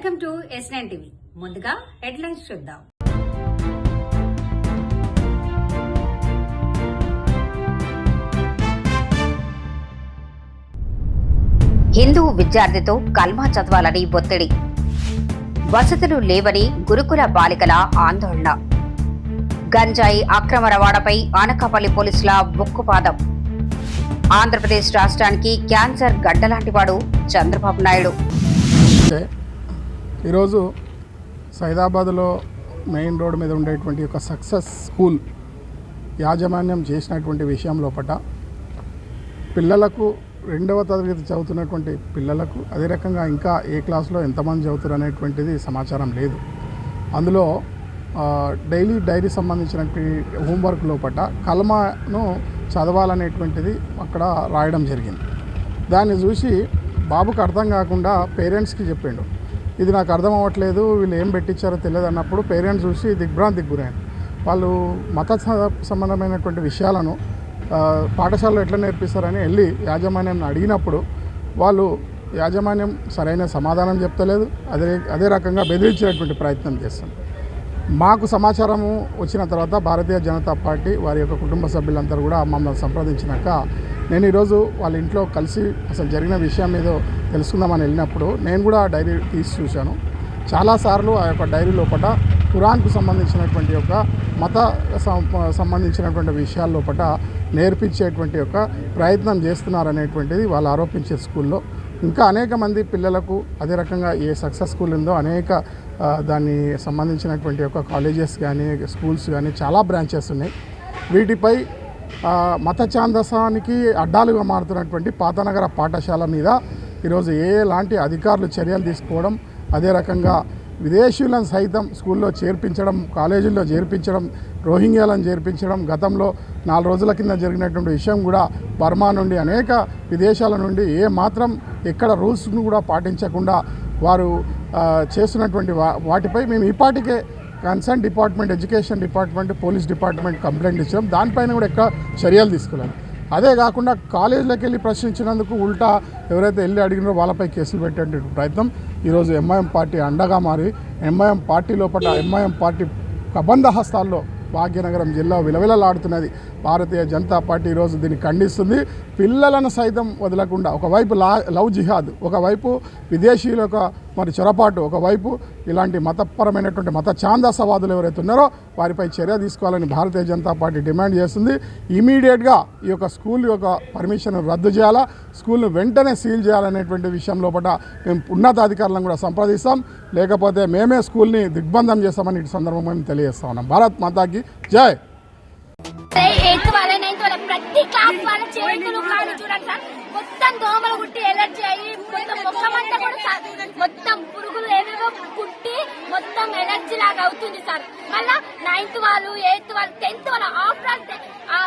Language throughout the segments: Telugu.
Welcome to S9 TV. ముందుగా హెడ్లైన్స్ చూద్దాం. హిందూ విద్యార్థితో కల్మా చదవాలని ఒత్తిడి, వసతులు లేవని గురుకుల బాలికల ఆందోళన, గంజాయి అక్రమ రవాణాపై అనకాపల్లి పోలీసుల ఉక్కుపాదం, ఆంధ్రప్రదేశ్ రాష్ట్రానికి క్యాన్సర్ గడ్డలాంటివాడు చంద్రబాబు నాయుడు. ఈరోజు సైదాబాద్లో మెయిన్ రోడ్ మీద ఉండేటువంటి ఒక సక్సెస్ స్కూల్ యాజమాన్యం చేసినటువంటి విషయం లోపల పిల్లలకు 2వ తరగతి చదువుతున్నటువంటి పిల్లలకు అదే రకంగా ఇంకా ఏ క్లాస్లో ఎంతమంది చదువుతారు అనేటువంటిది సమాచారం లేదు. అందులో డైరీ సంబంధించినటువంటి హోంవర్క్ లోపల కల్మాను చదవాలనేటువంటిది అక్కడ రాయడం జరిగింది. దాన్ని చూసి బాబుకు అర్థం కాకుండా పేరెంట్స్కి చెప్పిండు, ఇది నాకు అర్థం అవ్వట్లేదు, వీళ్ళు ఏం పెట్టించారో తెలియదు అన్నప్పుడు పేరెంట్స్ చూసి దిగ్భ్రాంతికి గురైన వాళ్ళు మత సంబంధమైనటువంటి విషయాలను పాఠశాలలో ఎట్లా నేర్పిస్తారని వెళ్ళి యాజమాన్యాన్ని అడిగినప్పుడు వాళ్ళు యాజమాన్యం సరైన సమాధానం చెప్తలేదు, అదే రకంగా బెదిరించేటువంటి ప్రయత్నం చేస్తుంది. మాకు సమాచారము వచ్చిన తర్వాత భారతీయ జనతా పార్టీ వారి యొక్క కుటుంబ సభ్యులందరూ కూడా మమ్మల్ని సంప్రదించినాక నేను ఈరోజు వాళ్ళ ఇంట్లో కలిసి అసలు జరిగిన విషయం ఏదో తెలుసుకుందామని వెళ్ళినప్పుడు నేను కూడా ఆ డైరీ తీసి చూశాను. చాలాసార్లు ఆ యొక్క డైరీ లోపల ఖురాన్కు సంబంధించినటువంటి యొక్క మత సంబంధించినటువంటి విషయాల లోపల నేర్పించేటువంటి యొక్క ప్రయత్నం చేస్తున్నారనేటువంటిది వాళ్ళు ఆరోపించే స్కూల్లో ఇంకా అనేక మంది పిల్లలకు అదే రకంగా ఏ సక్సెస్ స్కూల్ ఉందో అనేక దాన్ని సంబంధించినటువంటి యొక్క కాలేజెస్ కానీ స్కూల్స్ కానీ చాలా బ్రాంచెస్ ఉన్నాయి. వీటిపై మత ఛాందసానికి అడ్డాలుగా మారుతున్నటువంటి పాతనగర పాఠశాల మీద ఈరోజు ఎలాంటి అధికారులు చర్యలు తీసుకోవడం, అదే రకంగా విదేశీయులను సైతం స్కూల్లో చేర్పించడం, కాలేజీల్లో చేర్పించడం, రోహింగ్యాలను చేర్పించడం, గతంలో 4 రోజుల కింద జరిగినటువంటి విషయం కూడా బర్మా నుండి అనేక విదేశాల నుండి ఏ మాత్రం ఎక్కడ రూల్స్ను కూడా పాటించకుండా వారు చేస్తున్నటువంటి వాటిపై మేము ఈపాటికే concern department, education department, police department complaint ఇచ్చాం. దానిపైన కూడా ఎక్కడ చర్యలు తీసుకోలేదు. అదే కాకుండా కాలేజీలోకి వెళ్ళి ప్రశ్నించినందుకు ఉల్టా ఎవరైతే వెళ్ళి అడిగినారో వాళ్ళపై కేసులు పెట్టేటువంటి ప్రయత్నం ఈరోజు ఎంఐఎం పార్టీ అండగా మారి ఎంఐఎం పార్టీ లోపల ఎంఐఎం పార్టీ కబంధ హస్తాల్లో భాగ్యనగరం జిల్లా విలవిలలాడుతున్నది. భారతీయ జనతా పార్టీ ఈరోజు దీన్ని ఖండిస్తుంది. పిల్లలను సైతం వదలకుండా ఒకవైపు లవ్ జిహాద్, ఒకవైపు విదేశీయులకు మరి చొరపాటు, ఒకవైపు ఇలాంటి మతపరమైనటువంటి మత ఛాందసవాదులు ఎవరైతే ఉన్నారో వారిపై చర్య తీసుకోవాలని భారతీయ జనతా పార్టీ డిమాండ్ చేస్తుంది. ఇమీడియట్గా ఈ యొక్క స్కూల్ యొక్క పర్మిషన్ రద్దు చేయాలా, స్కూల్ను వెంటనే సీల్ చేయాలనేటువంటి విషయం లోపల మేము ఉన్నతాధికారులను కూడా సంప్రదిస్తాం, లేకపోతే మేమే స్కూల్ని దిగ్బంధం చేస్తామని ఈ సందర్భంగా మేము తెలియజేస్తా ఉన్నాం. భారత్ మాతాకి జై. ప్రతి క్లాస్ వాళ్ళ చేతులు కాళ్ళు చూడండి సార్, మొత్తం దోమలు కుట్టి ఎలర్జీ అయ్యి మొత్తం ముఖమంతా కూడా మొత్తం పురుగులు ఏవేవో కుట్టి మొత్తం ఎలర్జీ లాగా అవుతుంది సార్. మళ్ళా 9th వాళ్ళు 8th వాళ్ళు 10th వాళ్ళు ఆఫ్టర్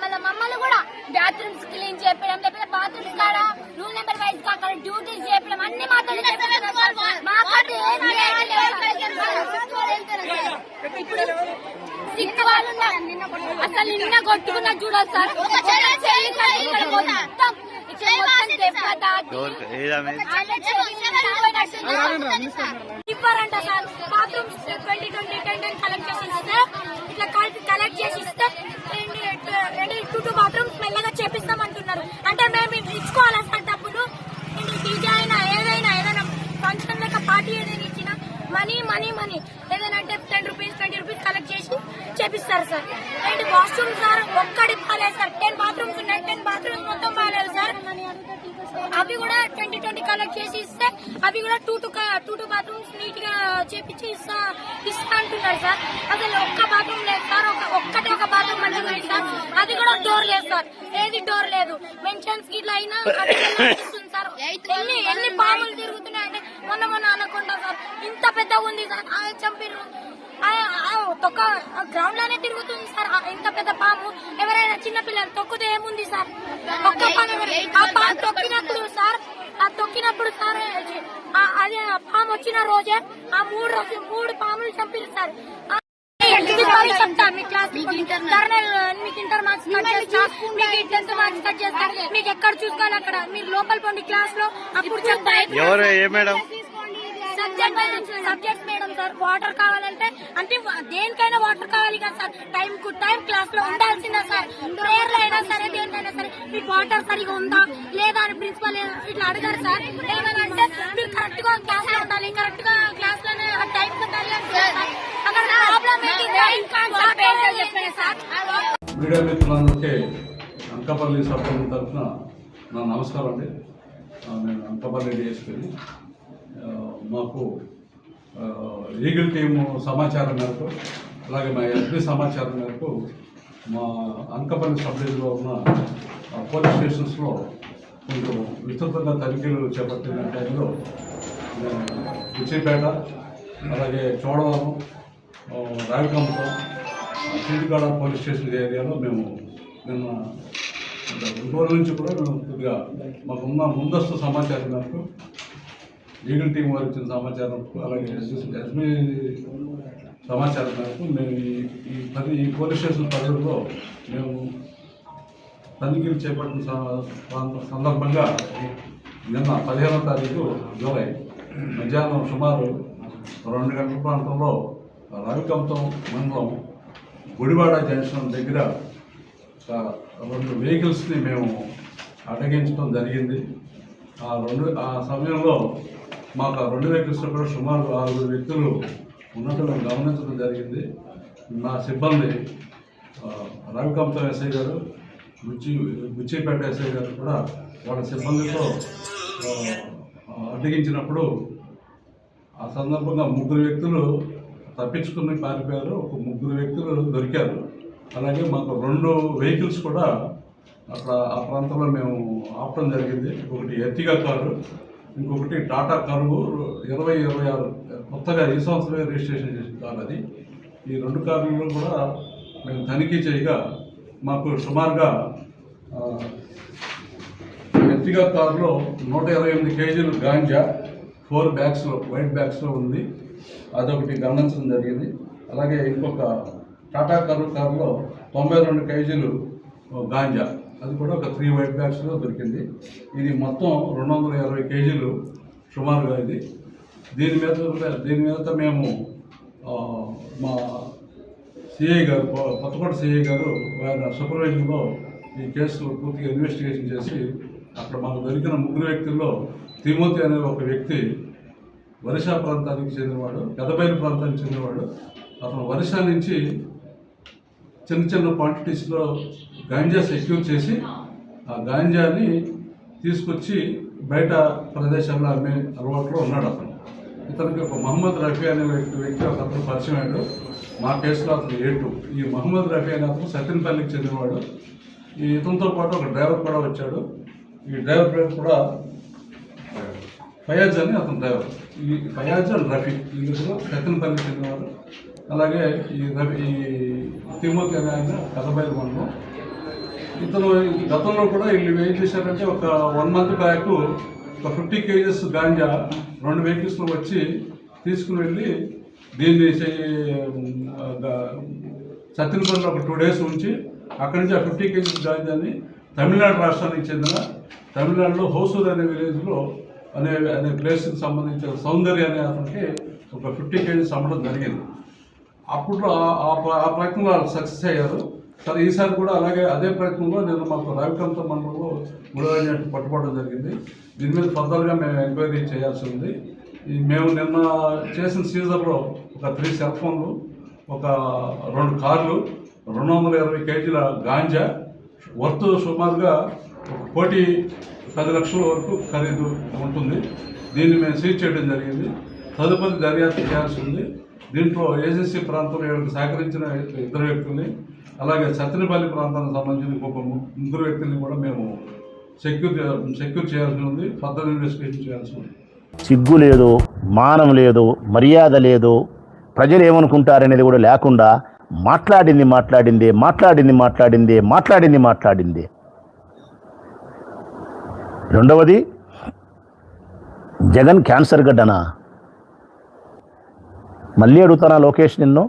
మళ్ళీ మమ్మల్ని కూడా బాత్రూమ్స్ క్లీన్ చేయడం, లేకపోతే బాత్రూమ్స్ కాడ రూల్ నెంబర్ వైజ్ అక్కడ డ్యూటీస్ చేయడం అన్ని మాత్రం అసలు నిన్న కొట్టుకున్నా చూడాలి సార్. ఇవ్వరంట సార్ బాత్రూమ్స్ 2020 కలెక్ట్ చేసి ఇస్తే ఇట్లా కలెక్ట్ చేసి ఇస్తే 2 బాత్రూమ్స్ మెల్లగా చేపిస్తామంటున్నారు. అంటే మేము ఇచ్చుకోవాలా సార్ డబ్బులు? డీజే అయినా ఏదైనా ఏదైనా ఫంక్షన్ లేక పార్టీ ఏదైనా ఇచ్చినా మనీ ఏదైనా అంటే 10 రూపీస్ 20 రూపీస్ కలెక్ట్ చేసి చేపిస్తారు సార్. అండ్ వాష్రూమ్ సార్ ఒక్కడి బాగాలేదు సార్. 10 బాత్రూమ్స్ ఉన్నాయి, 10 బాత్రూమ్స్ మొత్తం బాగాలేదు సార్. అవి కూడా 2020 కలెక్ట్ చేసి ఇస్తే అవి కూడా 2 బాత్రూమ్స్ నీట్ గా చేపించి ఇస్తా అంటున్నారు సార్. అసలు ఒక్క బాత్రూమ్ లేదు సార్, ఒక బాత్రూమ్ మంచిగా ఉంది సార్, అది కూడా డోర్ లేదు సార్. ఏది డోర్ లేదు. మెన్షన్స్ కి ఇట్లా అయినా సార్. ఎన్ని పాములు తిరుగుతున్నాయంటే మొన్న అనకుండా సార్ ఇంత పెద్దగా ఉంది సార్. చంపిర్రు తొక్క గ్రౌండ్ లోనే తిరుగుతుంది సార్. ఇంత పెద్ద పాము ఎవరైనా చిన్నపిల్లలు తొక్కితే ఏముంది సార్? ఒక్క పాము తొక్కినప్పుడు సార్ అదే పాము వచ్చిన రోజే ఆ 3 పాములు చంపిరు సార్. చెప్తా మీ క్లాస్ మీకు ఇంటర్ మార్క్స్ కట్ చేస్తా, మీకు 10th మార్క్స్ కట్ చేస్తా, మీకు ఎక్కడ చూసుకోవాలి అక్కడ మీరు లోపల పోండి క్లాస్ లో. అప్పుడు చెప్తా సబ్జెక్ట్స్ మేడం సార్ వాటర్ కావాలంటే అంటే దేనికైనా వాటర్ కావాలి కదా sir, time to time class లో ఉండాల్సిందా సార్, ప్రేయర్ లో అయినా సరే దేనికైనా సరే మీకు వాటర్ సరిగా ఉందా లేదా అని ప్రిన్సిపల్ ఇట్లా అడగారు సార్. ఏమనంటే మీరు కరెక్ట్ గా క్లాస్ లో ఉండాలి, కరెక్ట్ గా క్లాస్ లోనే టైం ఉండాలి అంటే అక్కడ ప్రాబ్లం ఏంటి సార్. మీడియా మిత్రులందరికీ అనకాపల్లి సభ్యుల తరఫున నా నమస్కారం అండి. నేను అనకాపల్లి డిఎస్పీని. మాకు లీగల్ టీము సమాచారం మేరకు అలాగే మా ఎస్పీ సమాచారం మేరకు మా అనకాపల్లి సబ్ డివిజన్లో ఉన్న పోలీస్ స్టేషన్స్లో కొంచెం విస్తృతంగా తనిఖీలు చేపట్టిన టైంలో కుచ్చిపేట అలాగే చోడవరం రావికంపం చీటికాడ పోలీస్ స్టేషన్ ఏరియాలో మేము నిన్న 2 రోజుల నుంచి కూడా మేము కొద్దిగా మాకున్న ముందస్తు సమాచారం మేరకు లీగల్ టీం వారు ఇచ్చిన సమాచారం అలాగే ఎస్బీ సమాచారం మేరకు మేము ఈ పోలీస్ స్టేషన్ పరిధిలో మేము తనిఖీలు చేపట్టిన సందర్భంగా నిన్న 15వ తారీఖు జూలై మధ్యాహ్నం సుమారు 2 గంటల ప్రాంతంలో రావికంపం మండలం గుడివాడ జంక్షన్ దగ్గర 2 వెహికల్స్ని మేము అడ్డగించడం జరిగింది. ఆ సమయంలో మాకు ఆ 2 వెహికల్స్లో కూడా సుమారు 6 వ్యక్తులు ఉన్నట్టు మేము గమనించడం జరిగింది. నా సిబ్బంది రావికంపం ఎస్ఐ గారు, బుచ్చిపేట ఎస్ఐ గారు కూడా వాళ్ళ సిబ్బందితో అడ్డగించినప్పుడు ఆ సందర్భంగా 3 వ్యక్తులు తప్పించుకుని పారిపోయారు, 3 వ్యక్తులు దొరికారు. అలాగే మాకు 2 వెహికల్స్ కూడా అక్కడ ఆ ప్రాంతంలో మేము ఆపడం జరిగింది. ఒకటి ఎర్టిగా కారు, ఇంకొకటి టాటా కరువు 2026 కొత్తగా ఈ సంవత్సరమే రిజిస్ట్రేషన్ చేసిన కారు అది. ఈ 2 కార్లలో కూడా మేము తనిఖీ చేయగా మాకు సుమారుగా ఎర్టిగా కారులో 128 కేజీలు గాంజా 4 బ్యాగ్స్లో వైట్ బ్యాగ్స్లో ఉంది, అదొకటి గమనించడం జరిగింది. అలాగే ఇంకొక టాటా కారులో 92 కేజీలు గాంజా, అది కూడా ఒక 3 వైట్ బ్యాగ్స్లో దొరికింది. ఇది మొత్తం 220 కేజీలు సుమారుగా ఇది. దీని మీద మేము మా సిఐ గారు, కొత్తకోట సిఐ గారు ఆయన సూపర్వైజన్లో ఈ కేసు పూర్తిగా ఇన్వెస్టిగేషన్ చేసి అక్కడ మాకు దొరికిన 3 వ్యక్తుల్లో తిమోతి అనే ఒక వ్యక్తి ఒరిస్సా ప్రాంతానికి చెందినవాడు, పెదబైలు ప్రాంతానికి చెందినవాడు. అతను ఒరిస్సా నుంచి చిన్న క్వాంటిటీస్లో గాంజా సెక్యూర్ చేసి ఆ గాంజాని తీసుకొచ్చి బయట ప్రదేశాల్లో అమ్మే అలవాట్లో ఉన్నాడు అతను. ఇతనికి ఒక మహమ్మద్ రఫీ అనే వ్యక్తి ఒక అతను పరిచయం అయ్యాడు. మా కేసులో అతను A2. ఈ మహమ్మద్ రఫీ అనే అతను సత్యనపల్లికి చెందినవాడు. ఈ ఇతనితో పాటు ఒక డ్రైవర్ కూడా వచ్చాడు. ఈ డ్రైవర్ పేరు కూడా ఫయాజ్ అని అతను డ్రైవర్. ఈ ఫయాజ్ అండ్ రఫీ వీళ్ళిద్దరూ సత్యనపల్లికి చెందినవాడు. అలాగే ఈ తిమోతి అనే ఆయన పెదబైలు మండలం. ఇతను గతంలో కూడా వీళ్ళు ఏం చేశారంటే ఒక 1 మంత్ బ్యాక్ ఒక 50 కేజెస్ గాంజా 2 వెహికల్స్లో వచ్చి తీసుకుని వెళ్ళి దీన్ని సత్యనపల్లిలో ఒక 2 డేస్ ఉంచి అక్కడి నుంచి ఆ 50 కేజీస్ గాంజాని తమిళనాడు రాష్ట్రానికి చెందిన తమిళనాడులో హోసూర్ అనే విలేజ్లో అనే ప్లేస్కి సంబంధించిన సౌందర్య అనే అతనికి ఒక 50 కేజీస్ అమ్మడం జరిగింది. అప్పుడు ఆ ప్రయత్నంలో సక్సెస్ అయ్యారు. సరే ఈసారి కూడా అలాగే అదే ప్రయత్నంలో నేను మాకు రావికంపం మండలంలో 3 పట్టుకోవడం జరిగింది. దీని మీద ఫర్దర్గా మేము ఎంక్వైరీ చేయాల్సి ఉంది. మేము నిన్న చేసిన సీజర్లో ఒక 3 సెల్ ఫోన్లు, ఒక 2 కార్లు, 220 కేజీల గాంజా వర్త్ సుమారుగా 1,10 లక్షల వరకు ఖరీదు ఉంటుంది. దీన్ని మేము సీజ్ చేయడం జరిగింది. తదుపరి దర్యాప్తు చేయాల్సి ఉంది. దీంట్లో ఏజెన్సీ ప్రాంతంలో వీళ్ళకి సహకరించిన 2 వ్యక్తుల్ని, అలాగే సత్తెనపల్లి ప్రాంతానికి సంబంధించిన ఇంకొక 3 వ్యక్తుల్ని కూడా మేము సెక్యూర్ చేయాల్సి ఉంది. ఫర్దర్ ఇన్వెస్టిగేషన్ చేయాల్సి ఉంది. సిగ్గు లేదు, మానం లేదు, మర్యాద లేదు, ప్రజలు ఏమనుకుంటారనేది కూడా లేకుండా మాట్లాడింది. రెండవది, జగన్ క్యాన్సర్ గడ్డనా? మళ్ళీ అడుగుతానా లోకేష్ నిన్ను,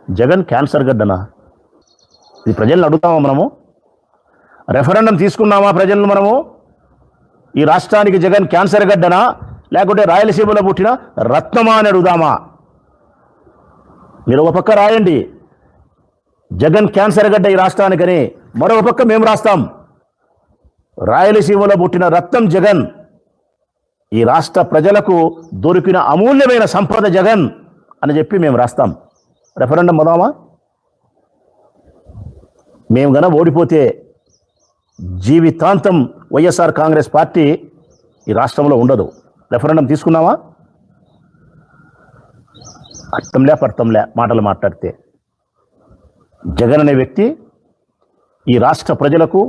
జగన్ క్యాన్సర్ గడ్డనా? ఇది ప్రజలను అడుగుతామా మనము? రెఫరెండం తీసుకున్నామా ప్రజలను మనము? ఈ రాష్ట్రానికి జగన్ క్యాన్సర్ గడ్డనా? లేకుంటే రాయలసీమలో పుట్టిన రత్నమా అని అడుగుదామా? మీరు ఒక పక్క రాయండి జగన్ క్యాన్సర్ గడ్డ ఈ రాష్ట్రానికని, మరొక పక్క మేము రాస్తాం రాయలసీమలో పుట్టిన రత్నం జగన్, ఈ రాష్ట్ర ప్రజలకు దొరికిన అమూల్యమైన సంపద జగన్ అని చెప్పి మేము రాస్తాం. రెఫరెండం పోదామా? మేము గన ఓడిపోతే జీవితాంతం వైఎస్ఆర్ కాంగ్రెస్ పార్టీ ఈ రాష్ట్రంలో ఉండదు. రెఫరెండం తీసుకున్నామా? అర్థంలే పర్థంలే మాటలు మాట్లాడితే. జగన్ అనే వ్యక్తి ఈ రాష్ట్ర ప్రజలకు,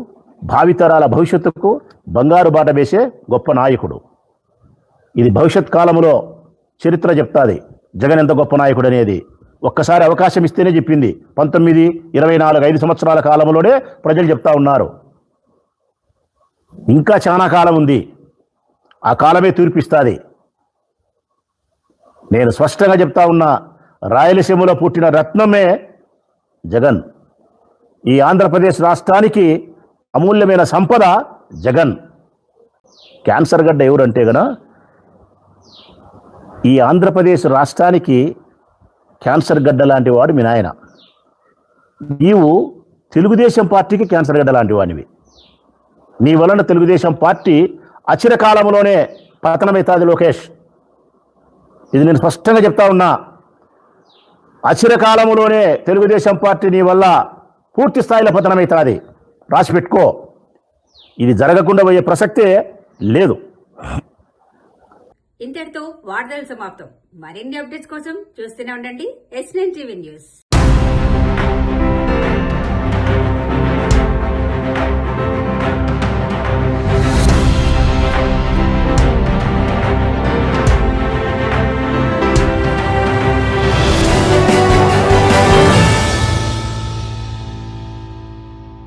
భావితరాల భవిష్యత్తుకు బంగారు బాట వేసే గొప్ప నాయకుడు. ఇది భవిష్యత్ కాలంలో చరిత్ర చెప్తాది జగన్ ఎంత గొప్ప నాయకుడు అనేది. ఒక్కసారి అవకాశం ఇస్తేనే చెప్పింది. 19, 24, 5 సంవత్సరాల కాలంలోనే ప్రజలు చెప్తా ఉన్నారు. ఇంకా చాలా కాలం ఉంది, ఆ కాలమే తీర్పిస్తుంది. నేను స్పష్టంగా చెప్తా ఉన్నా, రాయలసీమలో పుట్టిన రత్నమే జగన్. ఈ ఆంధ్రప్రదేశ్ రాష్ట్రానికి అమూల్యమైన సంపద జగన్. క్యాన్సర్ గడ్డ ఎవరంటే గన ఈ ఆంధ్రప్రదేశ్ రాష్ట్రానికి క్యాన్సర్ గడ్డ లాంటి వాడు మీ నాయన. నీవు తెలుగుదేశం పార్టీకి క్యాన్సర్ గడ్డ లాంటి వాడివి. నీ వలన తెలుగుదేశం పార్టీ అచిరకాలంలోనే పతనమవుతుంది లోకేష్. ఇది నేను స్పష్టంగా చెప్తా ఉన్నా. అచిరకాలంలోనే తెలుగుదేశం పార్టీ నీ వల్ల పూర్తి స్థాయిలో పతనమవుతుంది. రాసి పెట్టుకో. ఇది జరగకుండా పోయే ప్రసక్తే లేదు. ఇంతటితో వార్తలు సమాప్తం. మరిన్ని అప్డేట్స్ కోసం చూస్తూనే ఉండండి S9 టీవీ న్యూస్.